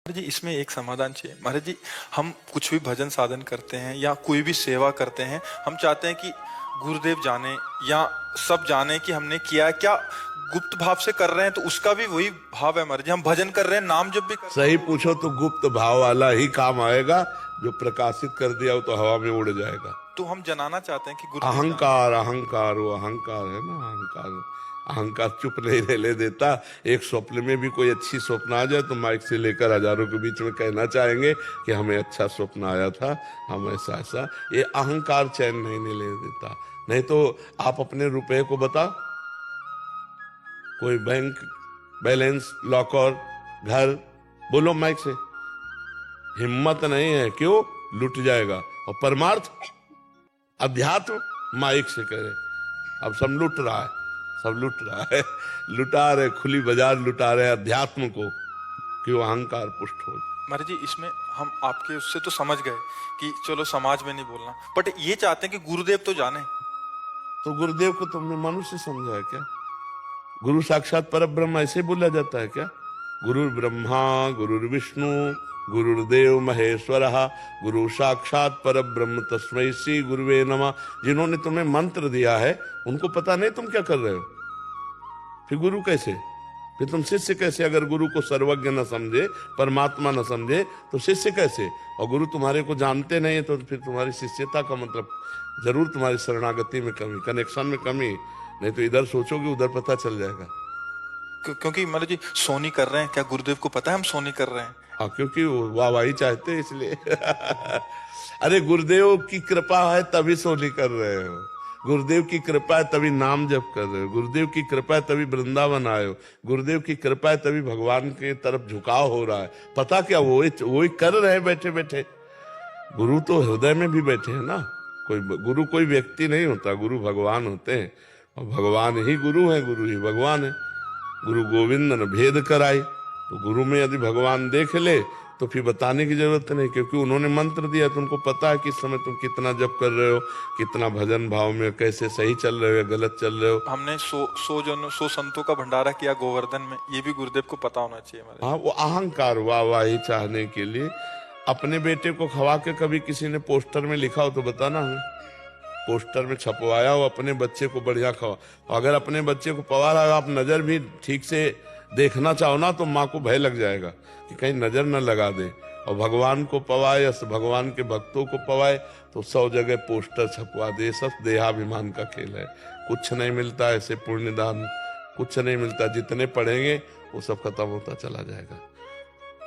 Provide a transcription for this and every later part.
महाराज जी इसमें एक समाधान चाहिए। महाराज जी हम कुछ भी भजन साधन करते हैं या कोई भी सेवा करते हैं, हम चाहते हैं कि गुरुदेव जाने या सब जाने कि हमने किया है क्या। गुप्त भाव से कर रहे हैं तो उसका भी वही भाव है। महाराज जी हम भजन कर रहे हैं, नाम जब भी कर रहे सही हैं पूछो तो गुप्त भाव वाला ही काम आएगा। जो प्रकाशित कर दिया वो तो हवा में उड़ जाएगा। तो हम जनाना चाहते हैं कि गुरुदेव जाने। अहंकार अहंकार वो अहंकार है ना, अहंकार। अहंकार चुप नहीं रहने देता। एक स्वप्न में भी कोई अच्छी स्वप्न आ जाए तो माइक से लेकर हजारों के बीच में कहना चाहेंगे कि हमें अच्छा स्वप्न आया था, हम ऐसा ऐसा। ये अहंकार चैन नहीं ले देता। नहीं तो आप अपने रुपए को बता, कोई बैंक बैलेंस, लॉकर, घर, बोलो माइक से। हिम्मत नहीं है, क्यों? लुट जाएगा। और परमार्थ अध्यात्म माइक से करे। अब सब लुट रहा है, सब लुट रहा है। लुटा रहे, खुली बाजार लुटा रहे अध्यात्म को, क्यों? अहंकार पुष्ट हो। महाराज जी इसमें हम आपके उससे तो समझ गए कि चलो समाज में नहीं बोलना, बट ये चाहते हैं कि गुरुदेव तो जाने। तो गुरुदेव को तुमने मनुष्य समझा है क्या? गुरु साक्षात पर ब्रह्म ऐसे बोला जाता है क्या? गुरु ब्रह्मा गुरुर्विष्णु गुरुर्देव महेश्वर गुरु साक्षात पर ब्रह्म तस्मै श्री गुरुवे नमः। जिन्होंने तुम्हें मंत्र दिया है उनको पता नहीं तुम क्या कर रहे हो? फिर गुरु कैसे? फिर तुम शिष्य कैसे? अगर गुरु को सर्वज्ञ न समझे, परमात्मा न समझे तो शिष्य कैसे? और गुरु तुम्हारे को जानते नहीं तो फिर तुम्हारी शिष्यता का मतलब जरूर तुम्हारी शरणागति में कमी, कनेक्शन में कमी। नहीं तो इधर सोचोगे उधर पता चल जाएगा। क्योंकि महाराज जी सोनी कर रहे हैं, क्या गुरुदेव को पता है हम सोनी कर रहे हैं? हाँ, क्योंकि वो वाहवाही चाहते हैं इसलिए। अरे गुरुदेव की कृपा है तभी सोनी कर रहे हो। गुरुदेव की कृपा है तभी नाम जप कर रहे हो। गुरुदेव की कृपा है तभी वृंदावन आए हो। गुरुदेव की कृपा है तभी भगवान के तरफ झुकाव हो रहा है। पता क्या? वो ही कर रहे हैं बैठे बैठे। गुरु तो हृदय में भी बैठे हैं ना। कोई गुरु कोई व्यक्ति नहीं होता, गुरु भगवान होते हैं। और भगवान ही गुरु है, गुरु ही भगवान है। गुरु गोविंद न भेद कराए। तो गुरु में यदि भगवान देख ले तो फिर बताने की जरूरत नहीं, क्योंकि उन्होंने मंत्र दिया। तुमको पता है कि इस समय तुम कितना जप कर रहे हो, कितना भजन भाव में, कैसे सही चल रहे हो या गलत चल रहे हो। हमने 100 संतों का भंडारा किया गोवर्धन में, ये भी गुरुदेव को पता होना चाहिए हमारे। हाँ, वो अहंकार वाहवाही चाहने के लिए। अपने बेटे को खवा के कभी किसी ने पोस्टर में लिखा हो तो बताना हमें। पोस्टर में छपवाया हो अपने बच्चे को बढ़िया खवा। अगर अपने बच्चे को पवा रहा, आप नजर भी ठीक से देखना चाहो ना तो माँ को भय लग जाएगा कि कहीं नजर न लगा दे। और भगवान को पवाए या भगवान के भक्तों को पवाए तो 100 जगह पोस्टर छपवा दे। सब देहाभिमान का खेल है। कुछ नहीं मिलता ऐसे पुण्यदान, कुछ नहीं मिलता। जितने पढ़ेंगे वो सब खत्म होता चला जाएगा।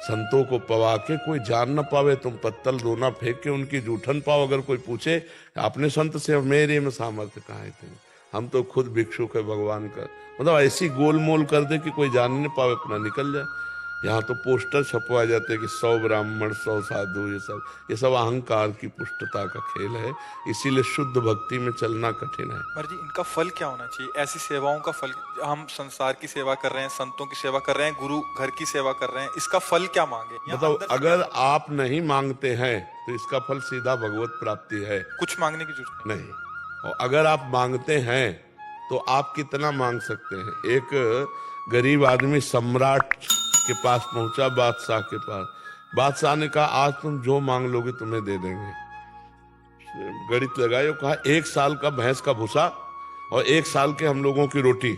संतों को पवा के कोई जान न पावे, तुम पत्तल दोना फेंक के उनकी जूठन पाओ। अगर कोई पूछे अपने संत से मेरे में सामर्थ्य कहाँ है थे, हम तो खुद भिक्षुक है भगवान का। मतलब ऐसी गोलमोल कर दे कि कोई जान नहीं पावे, अपना निकल जाए। यहाँ तो पोस्टर छपवाए जाते हैं कि 100 ब्राह्मण 100 साधु। ये सब अहंकार की पुष्टता का खेल है। इसीलिए शुद्ध भक्ति में चलना कठिन है। महाराज जी इनका फल क्या होना चाहिए? ऐसी सेवाओं का फल, हम संसार की सेवा कर रहे हैं, संतों की सेवा कर रहे हैं, गुरु घर की सेवा कर रहे हैं, इसका फल क्या मांगे? बताओ, अगर आप नहीं मांगते हैं तो इसका फल सीधा भगवत प्राप्ति है। कुछ मांगने की जरूरत नहीं। और अगर आप मांगते हैं तो आप कितना मांग सकते हैं? एक गरीब आदमी सम्राट के पास पहुंचा, बादशाह के पास। बादशाह ने कहा आज तुम जो मांग लोगे तुम्हें दे देंगे। गणित लगाए, कहा 1 साल का भैंस का भूसा और 1 साल के हम लोगों की रोटी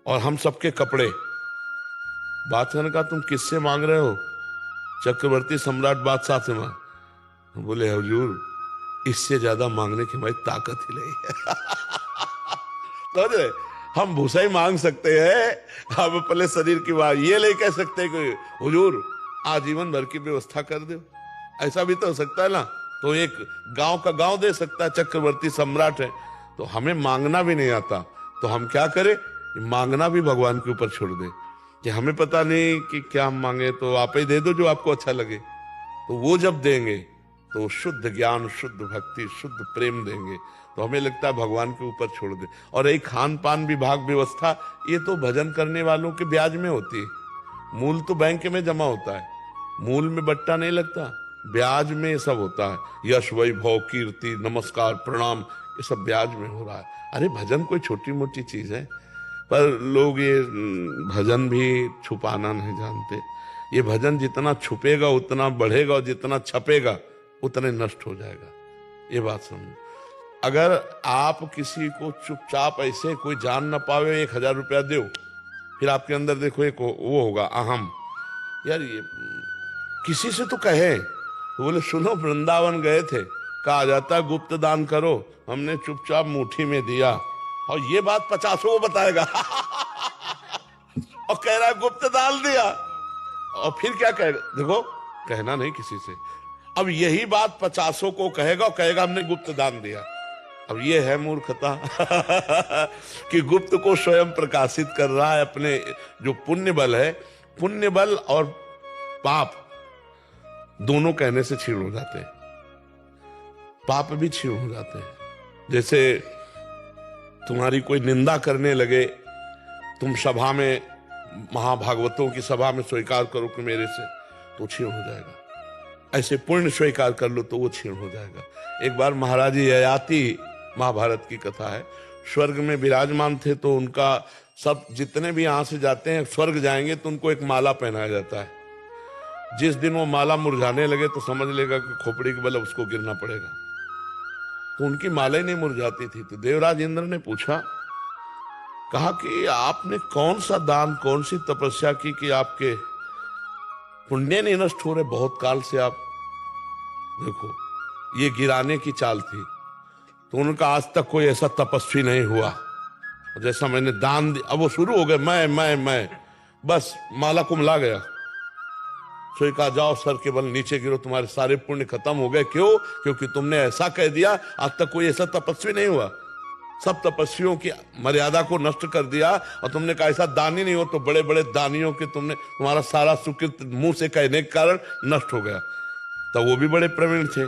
और हम सबके कपड़े। बादशाह ने कहा तुम किससे मांग रहे हो? चक्रवर्ती सम्राट बादशाह से मांग। बोले हुजूर इससे ज्यादा मांगने की हमारी ताकत ही नहीं है। समझ रहे? हम भूसा ही मांग सकते हैं, हम अपने शरीर की बात ये नहीं कह सकते कि हुजूर आजीवन भर की व्यवस्था कर दो। ऐसा भी तो हो सकता है ना। तो एक गांव का गांव दे सकता है, चक्रवर्ती सम्राट है। तो हमें मांगना भी नहीं आता तो हम क्या करें? मांगना भी भगवान के ऊपर छोड़ दे कि हमें पता नहीं कि क्या हम मांगे, तो आप ही दे दो जो आपको अच्छा लगे। तो वो जब देंगे तो शुद्ध ज्ञान, शुद्ध भक्ति, शुद्ध प्रेम देंगे। तो हमें लगता है भगवान के ऊपर छोड़ दे। और एक खान पान विभाग व्यवस्था, ये तो भजन करने वालों के ब्याज में होती है। मूल तो बैंक में जमा होता है, मूल में बट्टा नहीं लगता, ब्याज में ये सब होता है। यश वैभव कीर्ति नमस्कार प्रणाम ये सब ब्याज में हो रहा है। अरे भजन कोई छोटी मोटी चीज है? पर लोग ये भजन भी छुपाना नहीं जानते। ये भजन जितना छुपेगा उतना बढ़ेगा और जितना छपेगा उतने नष्ट हो जाएगा। ये बात समझो। अगर आप किसी को चुपचाप ऐसे कोई जान ना पावे 1000 रुपया दो, फिर आपके अंदर देखो एक वो होगा अहम, यार ये किसी से तो कहे। तो बोले सुनो वृंदावन गए थे, कहा जाता गुप्त दान करो, हमने चुपचाप मुट्ठी में दिया, और ये बात 50 को बताएगा और कह रहा है गुप्त दान दिया, और फिर क्या कहेगा? देखो कहना नहीं किसी से। अब यही बात 50 को कहेगा और कहेगा हमने गुप्त दान दिया। अब ये है मूर्खता कि गुप्त को स्वयं प्रकाशित कर रहा है। अपने जो पुण्य बल है, पुण्य बल और पाप दोनों कहने से क्षीण हो जाते हैं, पाप भी क्षीण हो जाते हैं। जैसे तुम्हारी कोई निंदा करने लगे, तुम सभा में, महाभागवतों की सभा में स्वीकार करो कि मेरे से, तो क्षीण हो जाएगा। ऐसे पुण्य स्वीकार कर लो तो वो क्षीण हो जाएगा। एक बार महाराज ययाति, महाभारत की कथा है, स्वर्ग में विराजमान थे, तो उनका सब जितने भी यहां से जाते हैं स्वर्ग जाएंगे तो उनको एक माला पहनाया जाता है। जिस दिन वो माला मुरझाने लगे तो समझ लेगा कि खोपड़ी के बल उसको गिरना पड़ेगा। तो उनकी माला ही नहीं मुरझाती थी। तो देवराज इंद्र ने पूछा, कहा कि आपने कौन सा दान, कौन सी तपस्या की कि आपके पुण्य नहीं नष्ट हो रहे? बहुत काल से आप देखो, ये गिराने की चाल थी। तो उनका आज तक कोई ऐसा तपस्वी नहीं हुआ जैसा मैंने दान दिया। अब वो शुरू हो गए, मैं बस माला कुमला गया। सोई कहा जाओ सर के बल नीचे गिरो, तुम्हारे सारे पुण्य खत्म हो गए। क्यों? क्योंकि तुमने ऐसा कह दिया। आज तक कोई ऐसा तपस्वी नहीं हुआ, सब तपस्वियों की मर्यादा को नष्ट कर दिया। और तुमने कहा ऐसा दानी नहीं हो, तो बड़े बड़े दानियों के तुम्हारा सारा सुकृत मुंह से कहने के कारण नष्ट हो गया। तो वो भी बड़े प्रवीण थे।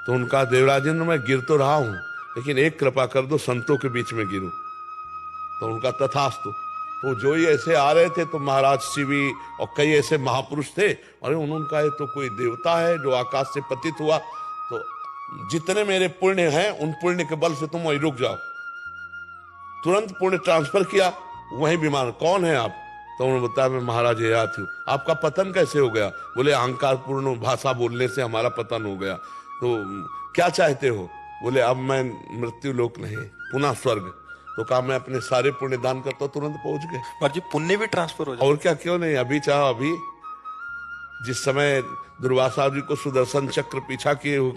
तो उनका देवराजेंद्र मैं गिर तो रहा हूं, लेकिन एक कृपा कर दो, संतों के बीच में गिरूं। तो उनका तथास्तु। तो जो ही ऐसे आ रहे थे तो महाराज शिवी और कई ऐसे महापुरुष थे, अरे उन्होंने कहा तो कोई देवता है जो आकाश से पतित हुआ, तो जितने मेरे पुण्य हैं उन पुण्य के बल से तुम वहीं रुक जाओ। तुरंत पुण्य ट्रांसफर किया, वहीं विमान। कौन है आप? तो उन्होंने बताया मैं महाराज ययाति हूं। आपका पतन कैसे हो गया? बोले अहंकार पूर्ण भाषा बोलने से हमारा पतन हो गया। तो क्या चाहते हो? बोले अब मैं मृत्यु लोक नहीं, पुनः स्वर्ग। तो कहा मैं अपने सारे पुण्य दान करता, तुरंत पहुंच गए। महाराज जी पुण्य भी ट्रांसफर हो जाए। और क्या, क्यों नहीं? अभी चाहो अभी। जिस समय दुर्वासा जी को सुदर्शन चक्र पीछा किए,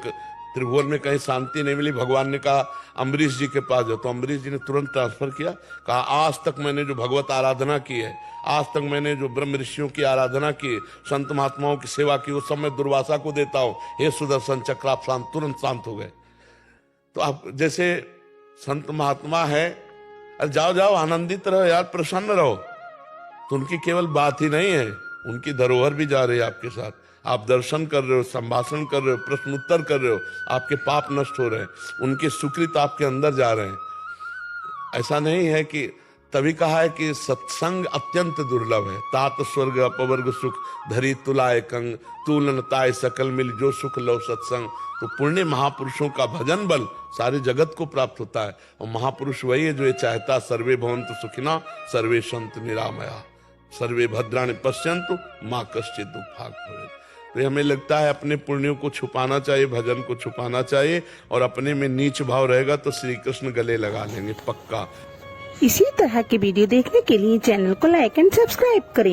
त्रिभुवन में कहीं शांति नहीं मिली, भगवान ने कहा अम्बरीश जी के पास जाओ। तो अम्बरीश जी ने तुरंत ट्रांसफर किया। कहा आज तक मैंने जो भगवत आराधना की है, आज तक मैंने जो ब्रह्म ऋषियों की आराधना की, संत महात्माओं की सेवा की, वो सब मैं दुर्वासा को देता हूं। हे सुदर्शन चक्र आप शांत, तुरंत शांत हो गए। तो आप जैसे संत महात्मा है, अरे जाओ जाओ आनंदित रहो यार, प्रसन्न रहो। तो उनकी केवल बात ही नहीं है, उनकी धरोहर भी जा रही है आपके साथ। आप दर्शन कर रहे हो, संभाषण कर रहे हो, प्रश्न उत्तर कर रहे हो, आपके पाप नष्ट हो रहे हैं, उनके सुकृत आपके अंदर जा रहे हैं। ऐसा नहीं है कि, तभी कहा है कि सत्संग अत्यंत दुर्लभ है। तात स्वर्ग अपवर्ग सुख धरी तुलाए कंग, तुलन ताय सकल मिल जो सुख लो सत्संग। तो पुण्य महापुरुषों का भजन बल सारे जगत को प्राप्त होता है। और महापुरुष वही है जो ये चाहता, सर्वे भवन्तु सुखिना सर्वे सन्तु निरामया सर्वे भद्राणि पश्यन्तु मां कश्चित् दुःखभाग् भवेत्। तो हमें लगता है अपने पुण्यों को छुपाना चाहिए, भजन को छुपाना चाहिए, और अपने में नीच भाव रहेगा तो श्री कृष्ण गले लगा लेंगे पक्का। इसी तरह के वीडियो देखने के लिए चैनल को लाइक एंड सब्सक्राइब करें।